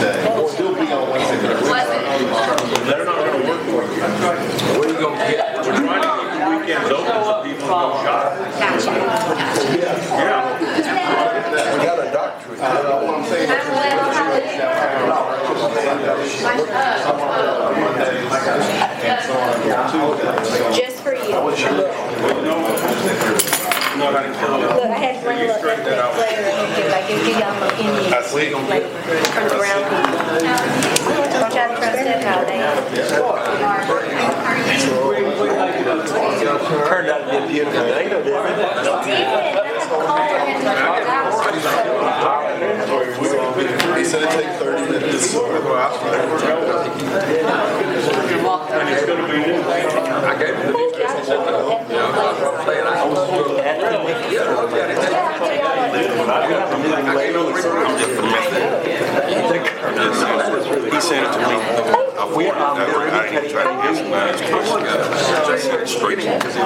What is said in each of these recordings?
Still be on Wednesday. They're not going to work for you. Where are you going to get? We're trying to keep the weekends open so people can go shop. Yeah. We got a doctorate. All I'm saying Just for you. Look, I had to bring a little ethnic flavor in here. Like, give y'all my Indian flavor from the brown people. Don't try to step out there. Turned out to be a beautiful day, though, didn't it? He said it takes 30 minutes. And it's going to be new. I gave him the details. He sent it to me. I didn't try to use mine just sent it straight to because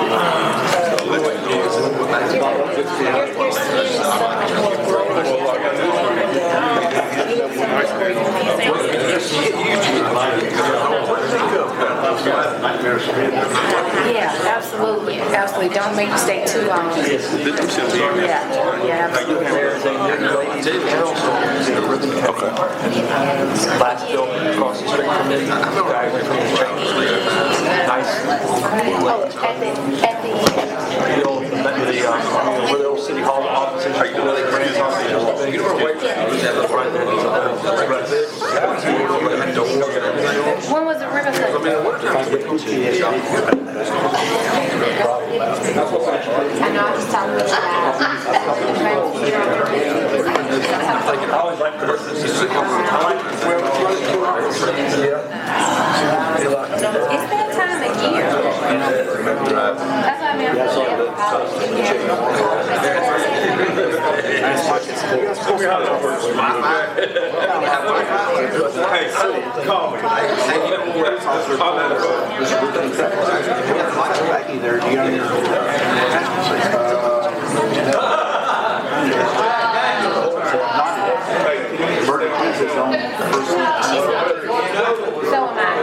Yeah, absolutely. Absolutely. Don't make it stay too long. Yeah, Last building across the street from me. Nice. Oh, at the Where the old city hall offices. Right there. when was the river cut? I know I was talking about I always like to it's that time of year. That's why I mean, Hey, call me. so am I.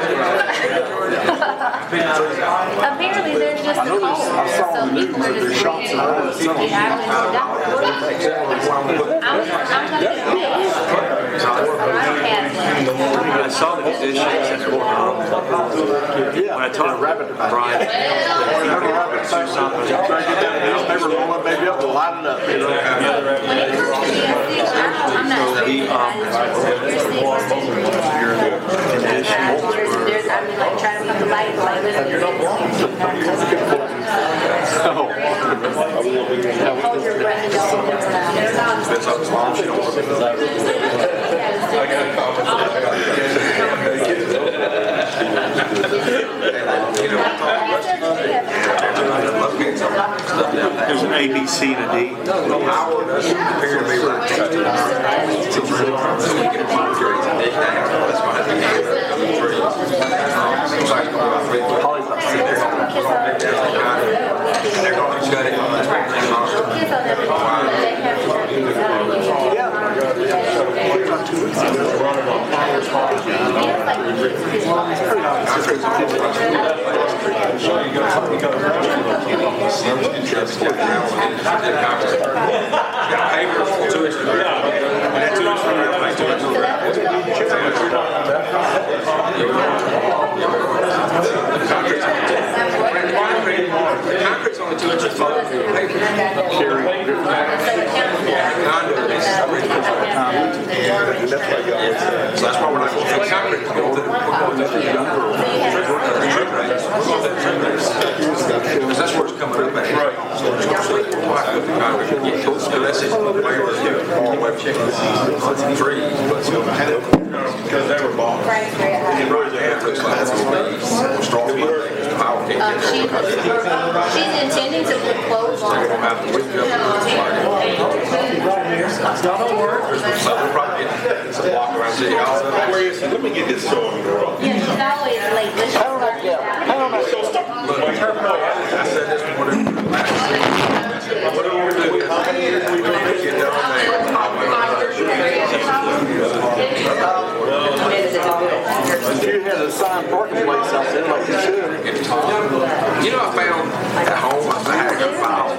Apparently, there's just a cold, so people are just bringing I saw the position. When I told Brian, Maybe up to light it up. I'm not there's, I mean, like, trying to put the light, like, hold your breath and don't there's an A, B, C, and a D. concrete's only 2 inches tall. So that's why we're not going to concrete. We're going to because that's where it's coming up at. Right. So it's going to say, why put the concrete? So that's it. Where trees, but because they were bought. it looks like it's strong. she's intending to put clothes on. Don't worry. It's a walk around city hall. Let me get this story, girl. Yeah, she's always late. Let's just start this out. I said this morning. Whatever we're doing, get down there. You had a signed parking place out there like you should. You know, I found at home, I had a file.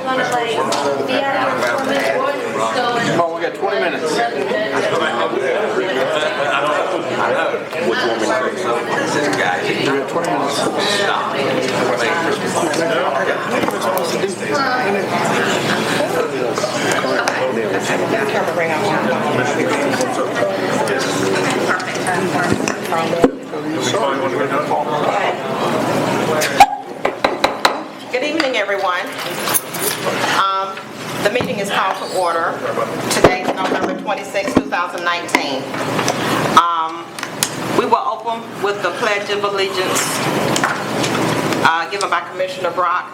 Come on, we got 20 minutes. I know. Which one was this guy? We got 20 minutes. Good evening, everyone. The meeting is called to order. Today is November 26, 2019. We will open with the Pledge of Allegiance given by Commissioner Brock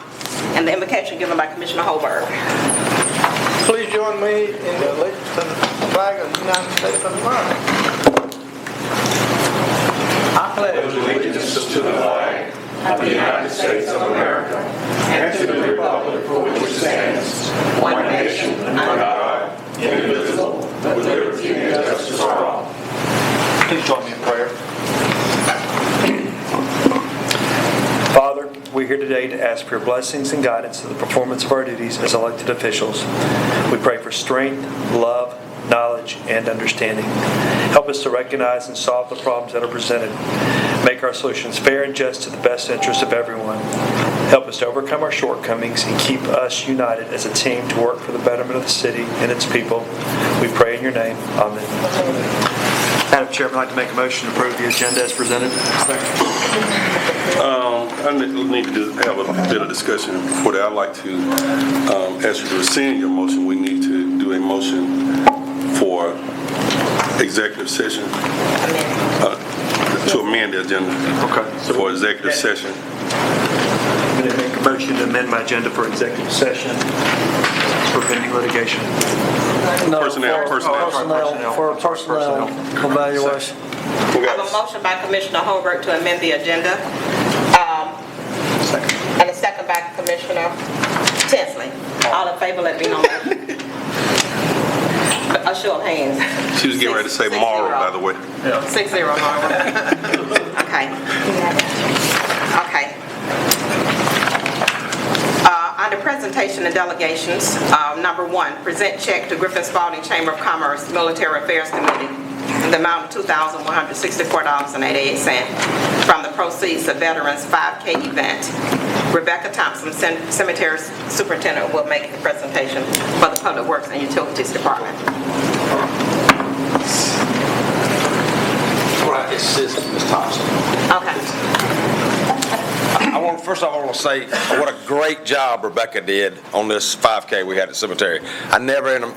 and the invocation given by Commissioner Holberg. Please join me in the allegiance to the flag of the United States of America. I pledge allegiance to the flag of the United States of America and to the republic for which it stands, one nation, under God, indivisible, with liberty and justice for all. Please join me in prayer. Father, we're here today to ask for your blessings and guidance in the performance of our duties as elected officials. We pray for strength, love, knowledge, and understanding. Help us to recognize and solve the problems that are presented. Make our solutions fair and just to the best interest of everyone. Help us to overcome our shortcomings and keep us united as a team to work for the betterment of the city and its people. We pray in your name. Amen. Madam Chairman, I'd like to make a motion to approve the agenda as presented. I need to have a bit of discussion before that. I'd like to ask you to rescind your motion. We need to do a motion for executive session, to amend the agenda for executive session. I'm going to make a motion to amend my agenda for executive session for pending litigation. Personnel. For personnel evaluation. I have a motion by Commissioner Holberg to amend the agenda. And a second by Commissioner Tinsley. All in favor, let me know. A show of hands. She was getting ready to say moral, by the way. 6-0, Margaret. Okay. Okay. Under presentation and delegations, number 1, present check to Griffin Spalding Chamber of Commerce Military Affairs Committee in the amount of $2,164.88 from the proceeds of Veterans 5K event. Rebecca Thompson, Cemetery Superintendent, will make the presentation for the Public Works and Utilities Department. Assist Ms. Thompson. Okay. First off, I want to say what a great job Rebecca did on this 5K we had at the cemetery. I never in a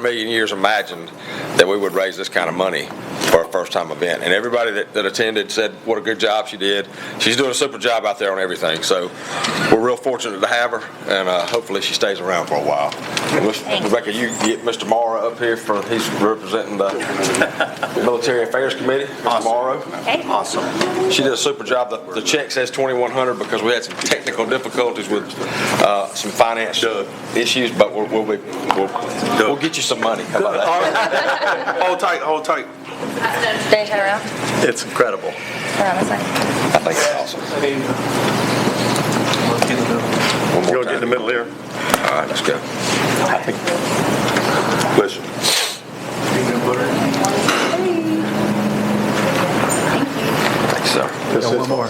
million years imagined that we would raise this kind of money for a first-time event. And everybody that attended said what a good job she did. She's doing a super job out there on everything. So we're real fortunate to have her, and hopefully she stays around for a while. Rebecca, you get Mr. Morrow up here he's representing the Military Affairs Committee. Mr. Morrow. Okay. Awesome. She did a super job. The check says $2,100 because we had some technical difficulties with some finance issues, but we'll get you some money. How about that? Hold tight. Then turn around. It's incredible. Turn around this way. I think it's awesome. One more Go time. get in the middle here. All right, let's go. Bless you. Thanks, sir. One more.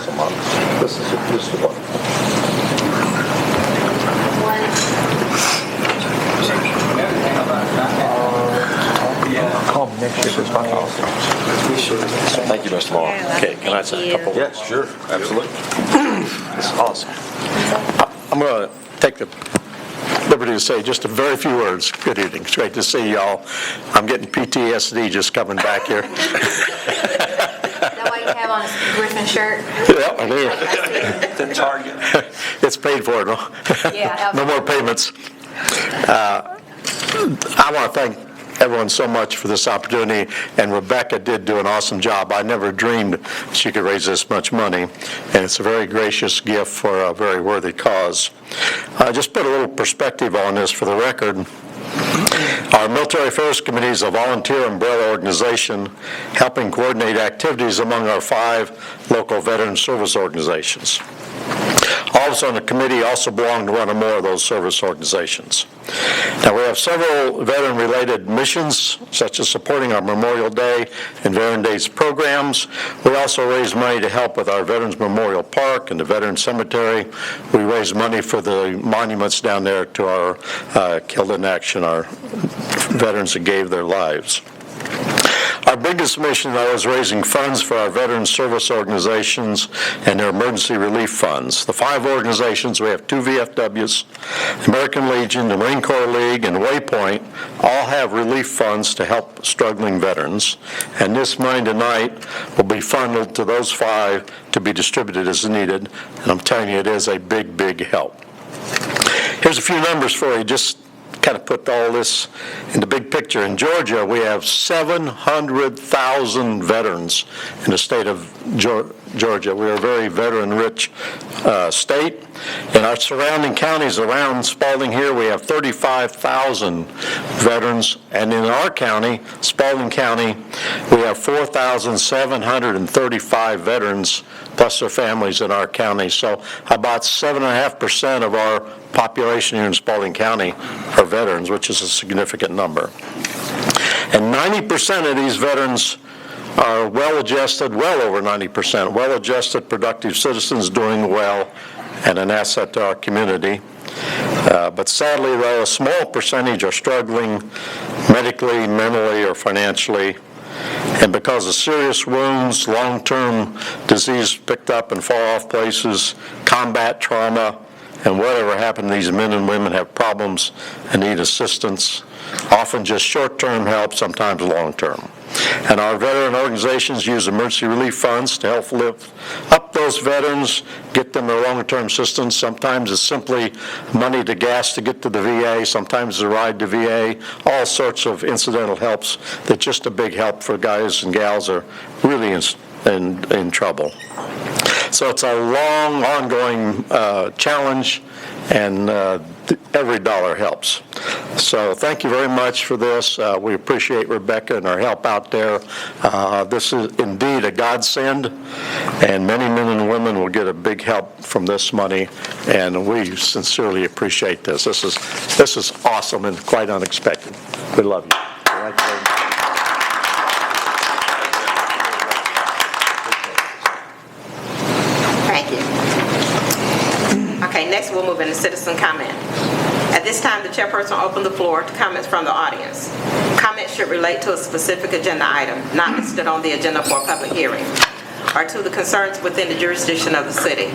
This is the one. Call me next year for Thank you, Mr. Morrow. Okay, can I say a couple? Yes, sure, absolutely. This is awesome. I'm going to take the liberty to say just a very few words. Good evening. It's great to see y'all. I'm getting PTSD just coming back here. Is that why you have on a Griffin shirt? Yeah, I do. The target. It's paid for, no? Yeah. No more payments. I want to thank everyone so much for this opportunity, and Rebecca did do an awesome job. I never dreamed she could raise this much money, and it's a very gracious gift for a very worthy cause. Just put a little perspective on this for the record. Our Military Affairs Committee is a volunteer umbrella organization helping coordinate activities among our 5 local veteran service organizations. All of us on the committee also belong to one or more of those service organizations. Now, we have several veteran-related missions, such as supporting our Memorial Day and Veteran Days programs. We also raise money to help with our Veterans Memorial Park and the Veteran Cemetery. We raise money for the monuments down there to our killed in action, our veterans that gave their lives. Our biggest mission, though, is raising funds for our veteran service organizations and their emergency relief funds. The 5 organizations, we have 2 VFWs, American Legion, the Marine Corps League, and Waypoint, all have relief funds to help struggling veterans. And this money tonight will be funneled to those 5 to be distributed as needed. And I'm telling you, it is a big, big help. Here's a few numbers for you, just kind of put all this in the big picture. In Georgia, we have 700,000 veterans in the state of Georgia. We are a very veteran-rich state. In our surrounding counties around Spalding here, we have 35,000 veterans. And in our county, Spalding County, we have 4,735 veterans plus their families in our county. So about 7.5% of our population here in Spalding County are veterans, which is a significant number. And 90% of these veterans are well-adjusted, well over 90%, well-adjusted, productive citizens doing well and an asset to our community. But sadly, though, a small percentage are struggling medically, mentally, or financially. And because of serious wounds, long-term disease picked up in far-off places, combat trauma, and whatever happened, these men and women have problems and need assistance, often just short-term help, sometimes long-term. And our veteran organizations use emergency relief funds to help lift up those veterans, get them their longer-term assistance. Sometimes it's simply money to gas to get to the VA. Sometimes it's a ride to VA. All sorts of incidental helps that's just a big help for guys and gals that are really in trouble. So it's a long, ongoing challenge, and every dollar helps. So thank you very much for this. We appreciate Rebecca and her help out there. This is indeed a godsend, and many men and women will get a big help from this money, and we sincerely appreciate this. This is awesome and quite unexpected. We love you. Thank you very much. Okay, next we'll move into citizen comment. At this time, the chairperson will open the floor to comments from the audience. Comments should relate to a specific agenda item, not listed on the agenda for a public hearing, or to the concerns within the jurisdiction of the city.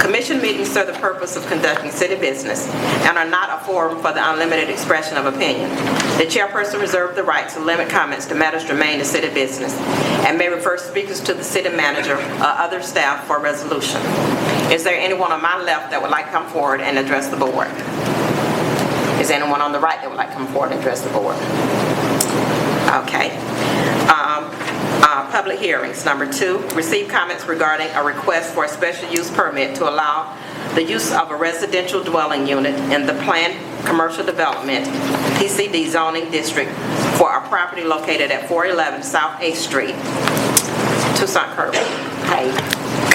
Commission meetings serve the purpose of conducting city business and are not a forum for the unlimited expression of opinion. The chairperson reserves the right to limit comments to matters germane to city business and may refer speakers to the city manager or other staff for resolution. Is there anyone on my left that would like to come forward and address the board? Is there anyone on the right that would like to come forward and address the board? Okay. Public hearings. Number 2, receive comments regarding a request for a special use permit to allow the use of a residential dwelling unit in the planned commercial development PCD zoning district for a property located at 411 South 8th Street, Tucson Curve. Hey.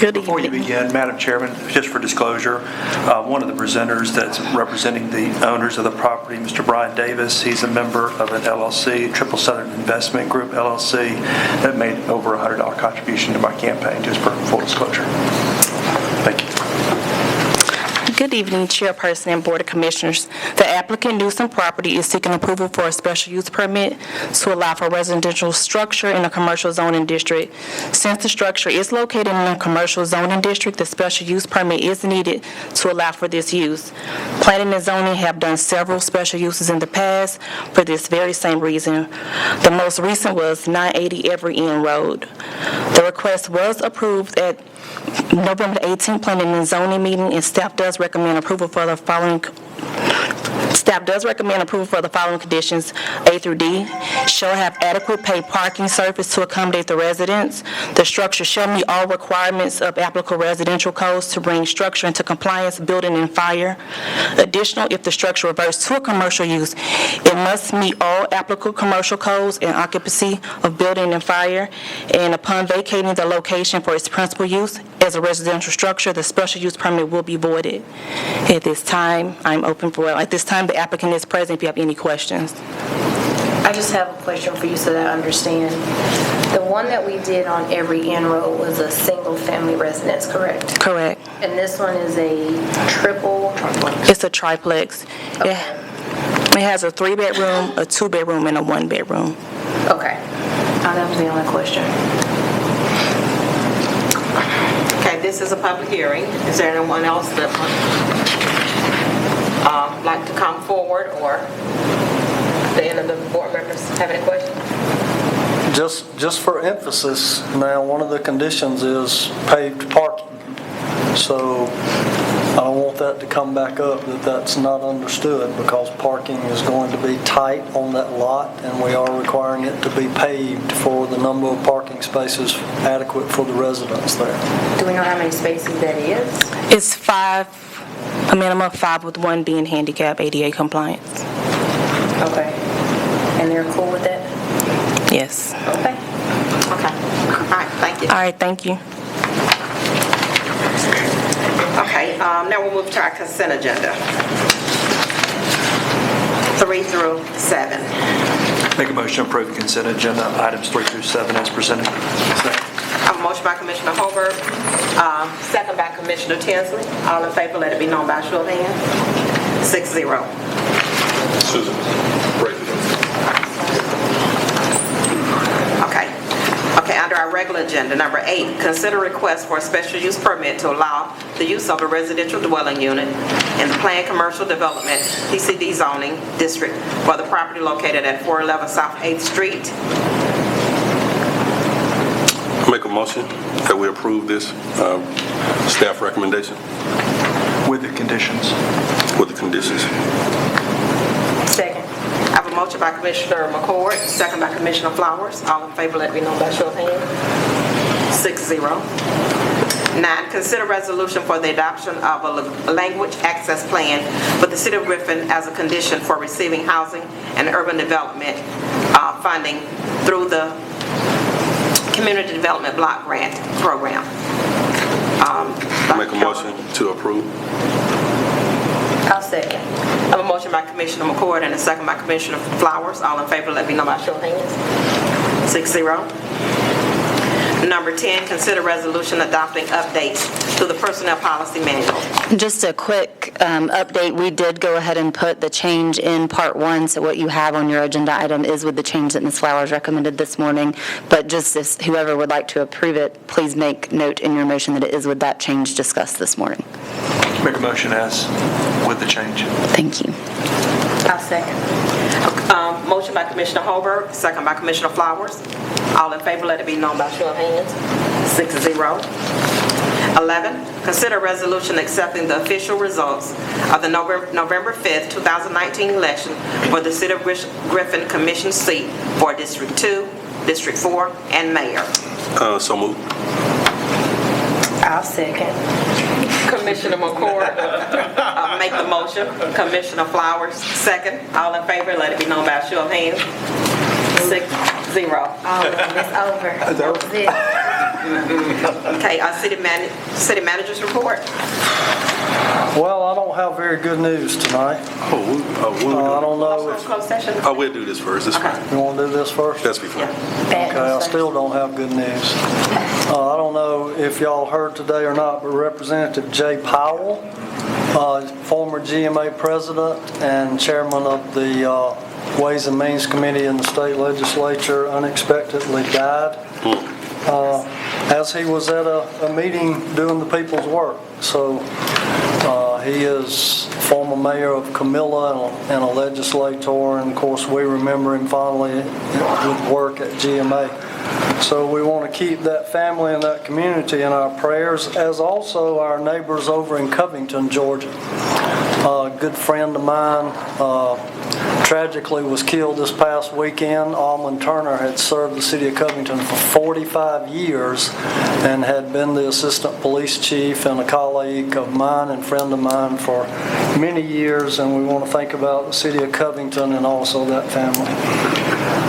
Good evening. Before you begin, Madam Chairman, just for disclosure, one of the presenters that's representing the owners of the property, Mr. Brian Davis, he's a member of an LLC, Triple Southern Investment Group LLC, that made over $100 contribution to my campaign, just for full disclosure. Thank you. Good evening, Chairperson and Board of Commissioners. The applicant Newsom Property is seeking approval for a special use permit to allow for residential structure in a commercial zoning district. Since the structure is located in a commercial zoning district, the special use permit is needed to allow for this use. Planning and zoning have done several special uses in the past for this very same reason. The most recent was 980 Every End Road. The request was approved at November 18th Planning and Zoning meeting, and staff does recommend approval for the following Staff does recommend approval for the following conditions, A through D. Shall have adequate paved parking surface to accommodate the residents. The structure shall meet all requirements of applicable residential codes to bring structure into compliance, building and fire. Additional, if the structure reverts to a commercial use, it must meet all applicable commercial codes and occupancy of building and fire. And upon vacating the location for its principal use as a residential structure, the special use permit will be voided. At this time, I'm open for, at this time, the applicant is present if you have any questions. I just have a question for you so that I understand. The one that we did on every end-row was a single-family residence, correct? Correct. And this one is a triple? It's a triplex. It has a 3-bedroom, a 2-bedroom, and a 1-bedroom. Okay. That was the only question. Okay, this is a public hearing. Is there anyone else that would like to come forward, or the end of the board members have any questions? Just for emphasis, now, one of the conditions is paved parking. So I don't want that to come back up, that that's not understood, because parking is going to be tight on that lot, and we are requiring it to be paved for the number of parking spaces adequate for the residents there. Do we know how many spaces that is? It's 5, a minimum of 5, with 1 being handicap ADA compliance. Okay. And they're cool with that? Yes. Okay. Okay. All right, thank you. All right, thank you. Okay, now we'll move to our consent agenda. 3 through 7. Make a motion to approve the consent agenda, items 3 through 7 as presented. I have a motion by Commissioner Holbert, second by Commissioner Tinsley. All in favor, let it be known by a show of hands. 6-0. Susan, break it. Okay, under our regular agenda, number 8, consider request for a special use permit to allow the use of a residential dwelling unit in the planned commercial development PCD zoning district for the property located at 411 South 8th Street. Make a motion that we approve this staff recommendation With the conditions. with the conditions. Second. I have a motion by Commissioner McCord, second by Commissioner Flowers. All in favor, let it be known by show of hands. 6-0. 9, consider resolution for the adoption of a language access plan for the City of Griffin as a condition for receiving housing and urban development funding through the Community Development Block Grant Program. Make a motion to approve. I'll second. I have a motion by Commissioner McCord and a second by Commissioner Flowers. All in favor, let me know by show of hands. 6-0. Number 10, consider resolution adopting updates to the personnel policy manual. Just a quick update. We did go ahead and put the change in Part 1, so what you have on your agenda item is with the change that Ms. Flowers recommended this morning. But just as whoever would like to approve it, please make note in your motion that it is with that change discussed this morning. Make a motion as with the change. Thank you. I'll second. Motion by Commissioner Holbert, second by Commissioner Flowers. All in favor, let it be known by show of hands. 6-0. 11, consider resolution accepting the official results of the November 5th, 2019 election for the City of Griffin Commission seat for District 2, District 4, and Mayor. So moved. I'll second. Commissioner McCord make the motion. Commissioner Flowers second. All in favor, let it be known by a show of hands. 6-0. It's over. That's it. Okay, city manager's report. Well, I don't have very good news tonight. I don't know if Closed session. Oh, we'll do this first. This fine. you want to do this first. That's be fine. Okay, I still don't have good news. I don't know if y'all heard today or not, but Representative Jay Powell, former GMA president and chairman of the Ways and Means Committee in the state legislature, unexpectedly died as he was at a meeting doing the people's work. So he is former mayor of Camilla and a legislator, and of course we remember him fondly with work at GMA. So we want to keep that family and that community in our prayers, as also our neighbors over in Covington, Georgia. A good friend of mine tragically was killed this past weekend. Almond Turner had served the city of Covington for 45 years and had been the assistant police chief and a colleague of mine and friend of mine for many years, and we want to think about the city of Covington and also that family.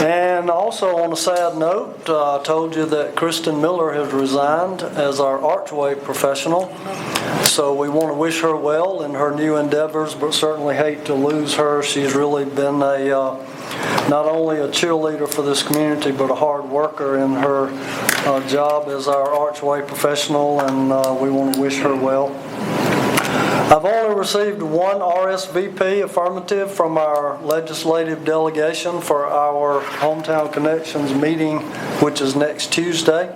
And also on a sad note, I told you that Kristen Miller has resigned as our archway professional. So we want to wish her well in her new endeavors, but certainly hate to lose her. She's really been not only a cheerleader for this community, but a hard worker in her job as our archway professional, and we want to wish her well. I've only received one RSVP affirmative from our legislative delegation for our Hometown Connections meeting, which is next Tuesday.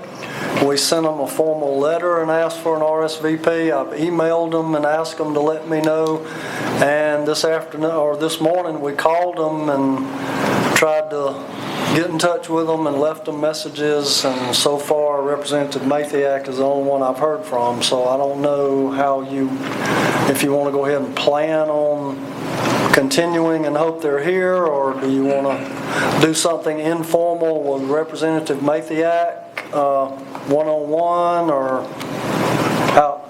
We sent them a formal letter and asked for an RSVP. I've emailed them and asked them to let me know. And this afternoon, or this morning, we called them and tried to get in touch with them and left them messages. And so far, Representative Mathiak is the only one I've heard from. So I don't know if you want to go ahead and plan on continuing and hope they're here, or do you want to do something informal with Representative Mathiak? One-on-one, or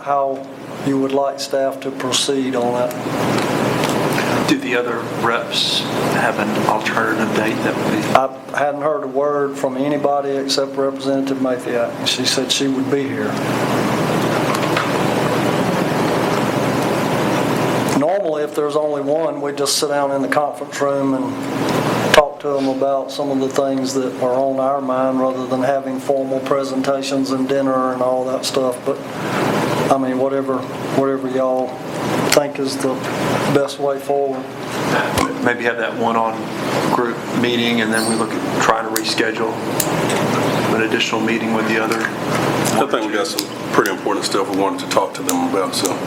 how you would like staff to proceed on that? Do the other reps have an alternative date that I hadn't heard a word from anybody except Representative Mathiak. She said she would be here. Normally, if there's only one, we just sit down in the conference room and talk to them about some of the things that are on our mind rather than having formal presentations and dinner and all that stuff. But I mean, whatever y'all think is the best way forward. maybe have that one-on group meeting, and then we look at trying to reschedule an additional meeting with the other. I think we got some pretty important stuff we wanted to talk to them about, so.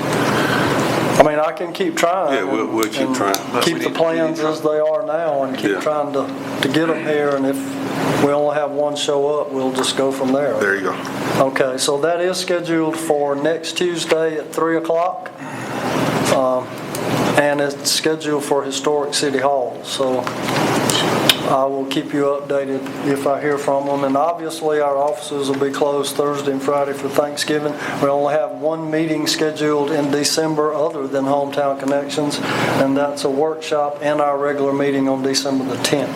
I mean, I can keep trying. Yeah, we'll keep trying. Keep the plans as they are now and keep trying to get them here, and if we only have one show up, we'll just go from there. There you go. Okay, so that is scheduled for next Tuesday at 3 o'clock. And it's scheduled for Historic City Hall. So I will keep you updated if I hear from them. And obviously our offices will be closed Thursday and Friday for Thanksgiving. We only have one meeting scheduled in December other than Hometown Connections, and that's a workshop and our regular meeting on December the 10th.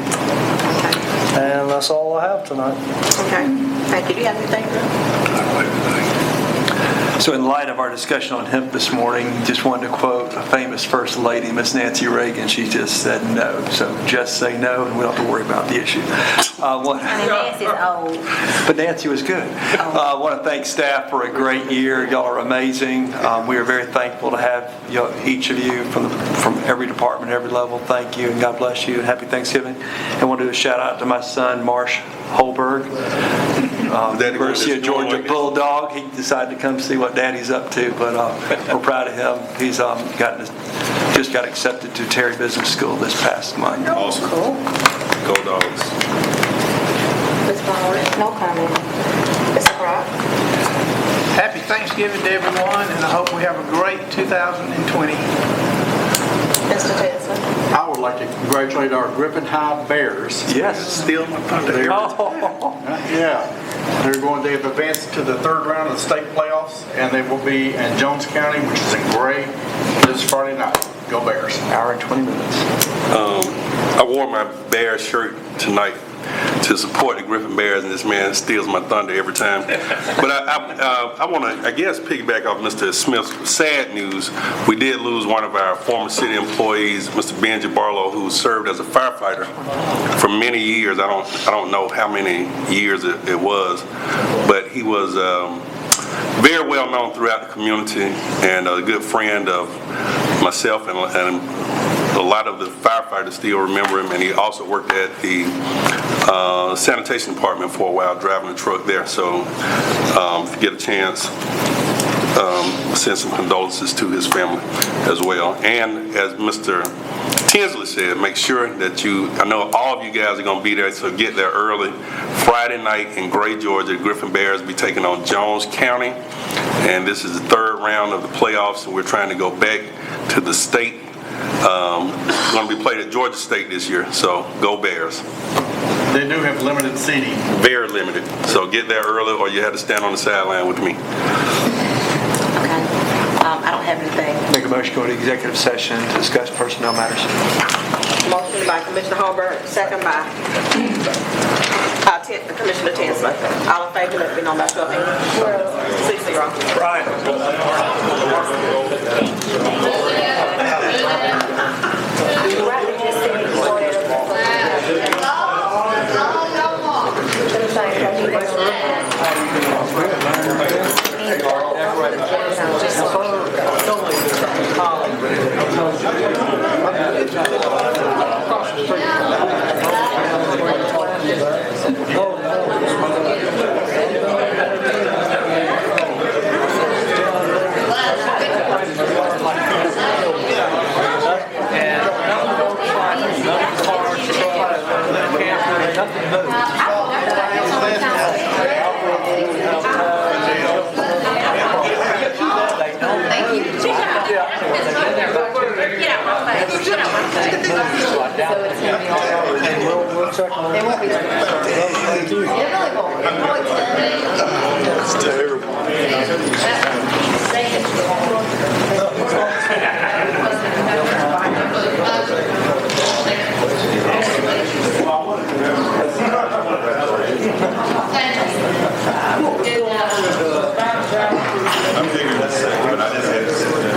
And that's all I have tonight. Okay, thank you. Do you have anything, Drew? So in light of our discussion on hemp this morning, just wanted to quote a famous First Lady, Miss Nancy Reagan. She just said no. So just say no, and we don't have to worry about the issue. Nancy's old. But Nancy was good. I want to thank staff for a great year. Y'all are amazing. We are very thankful to have each of you from every department, every level. Thank you, and God bless you, and happy Thanksgiving. And I want to do a shout out to my son, Marsh Holberg, University of Georgia Bulldog. He decided to come see what Daddy's up to, but we're proud of him. He's just got accepted to Terry Business School this past month. Awesome. Cool. Go Dogs. Ms. Bauer? No comment. Mr. Brock? Happy Thanksgiving to everyone, and I hope we have a great 2020. Mr. Tedson? I would like to congratulate our Griffin High Bears. Yes. Steal my thunder. Yeah. They've advanced to the third round of the state playoffs, and they will be in Jones County, which is in Gray, this Friday night. Go Bears. Hour and 20 minutes. I wore my Bears shirt tonight to support the Griffin Bears, and this man steals my thunder every time. But I want to, I guess, piggyback off Mr. Smith's sad news. We did lose one of our former city employees, Mr. Benji Barlow, who served as a firefighter for many years. I don't know how many years it was, but he was very well known throughout the community and a good friend of myself and a lot of the firefighters still remember him, and he also worked at the sanitation department for a while, driving a truck there. So if you get a chance, send some condolences to his family as well. And as Mr. Tinsley said, make sure that I know all of you guys are going to be there, so get there early. Friday night in Gray, Georgia, Griffin Bears be taking on Jones County, and this is the third round of the playoffs, and we're trying to go back to the state. It's going to be played at Georgia State this year, so go Bears. They do have limited seating. Very limited, so get there early or you have to stand on the sideline with me. I don't have anything. Make a motion to go to executive session to discuss personnel matters. Motion by Commissioner Holbert, second by Commissioner Tinsley. All in favor, let me know by show of hands. 6-0. We'll check on it. It's terrible. I'm figuring that's safe, but I just had to sit there.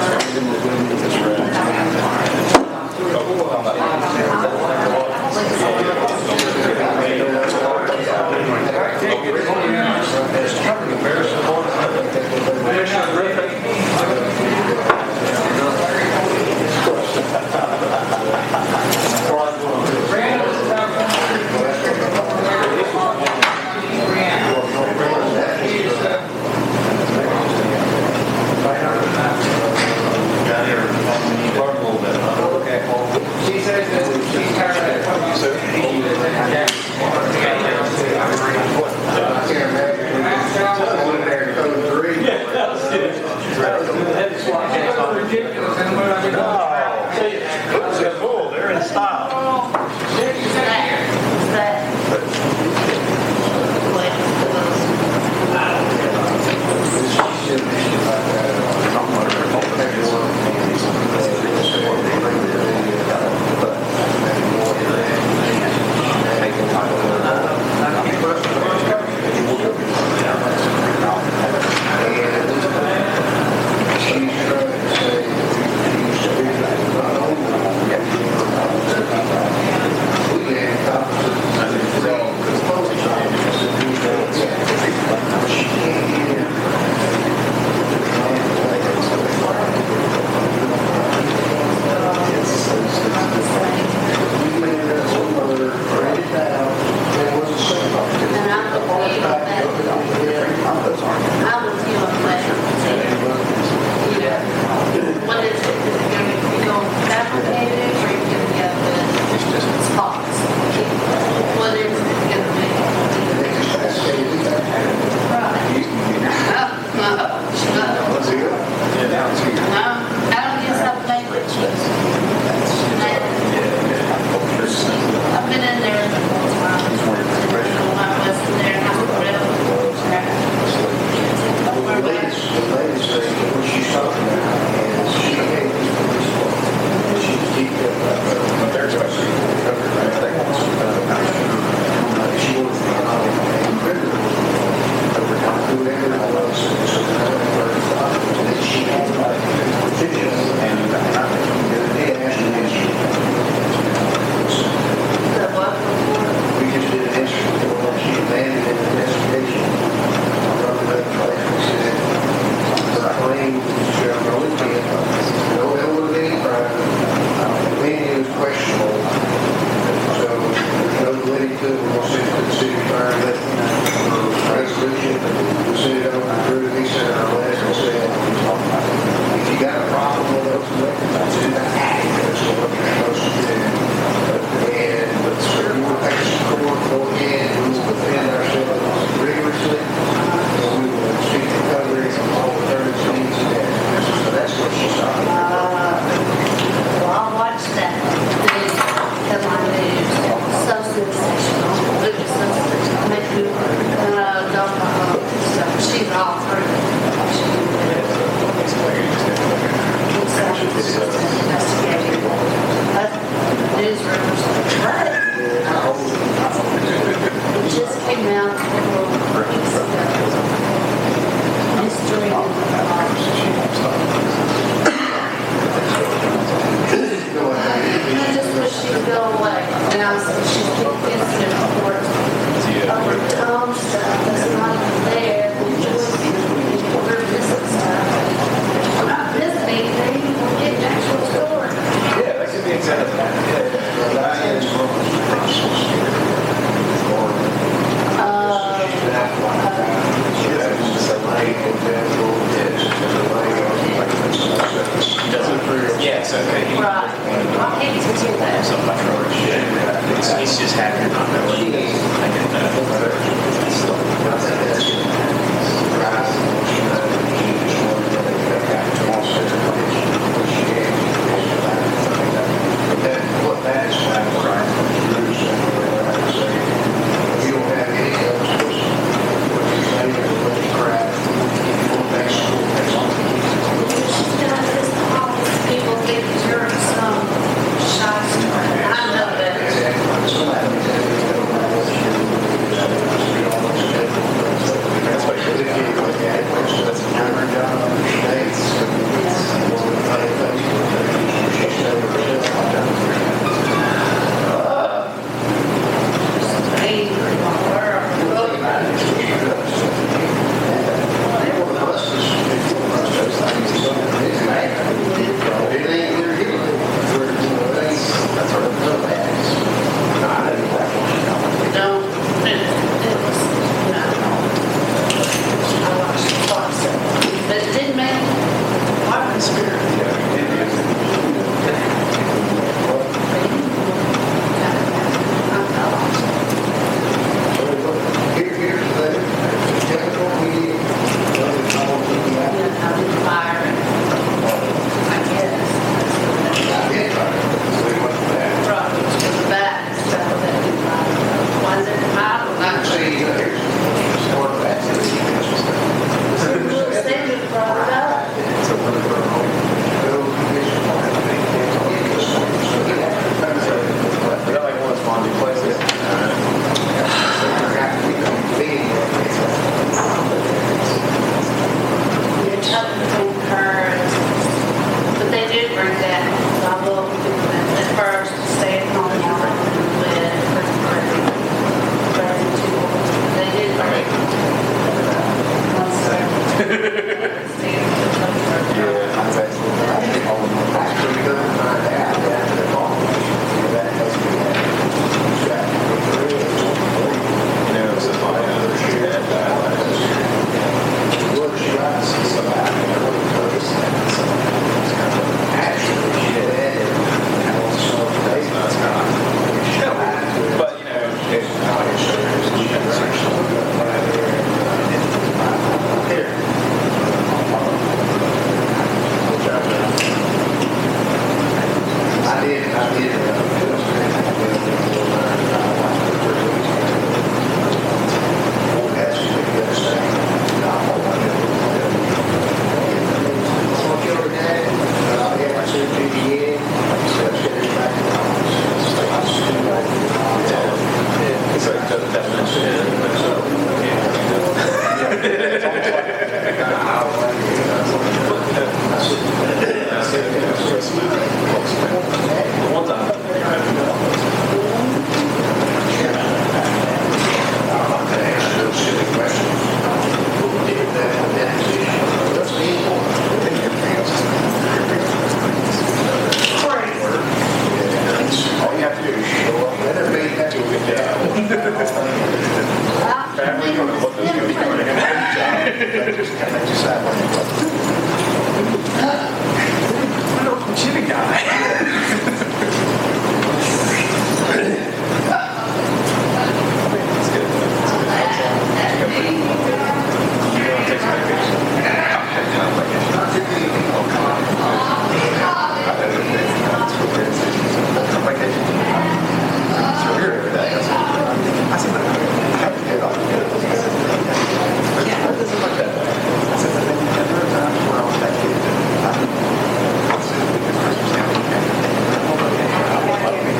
Jimmy guy.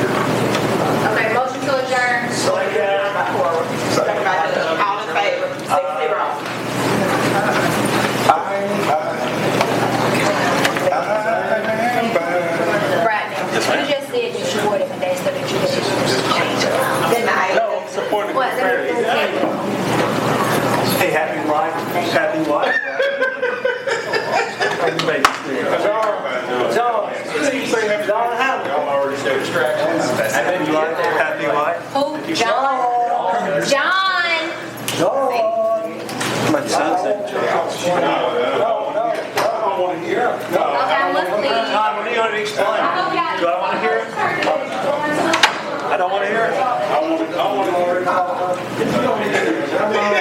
Okay, motion to adjourn. Second by Judge. All in favor? 6-0. Right now. You just said you supported him, that's so that you could just change it. Denied. No, supporting What, the Hey, happy wife, happy wife. John Howard. Happy wife, happy wife. Who? John. John. My son's name is John. Okay, I must leave. Tom, what do you want to explain? Do I want to hear it? I don't want to hear it? I want to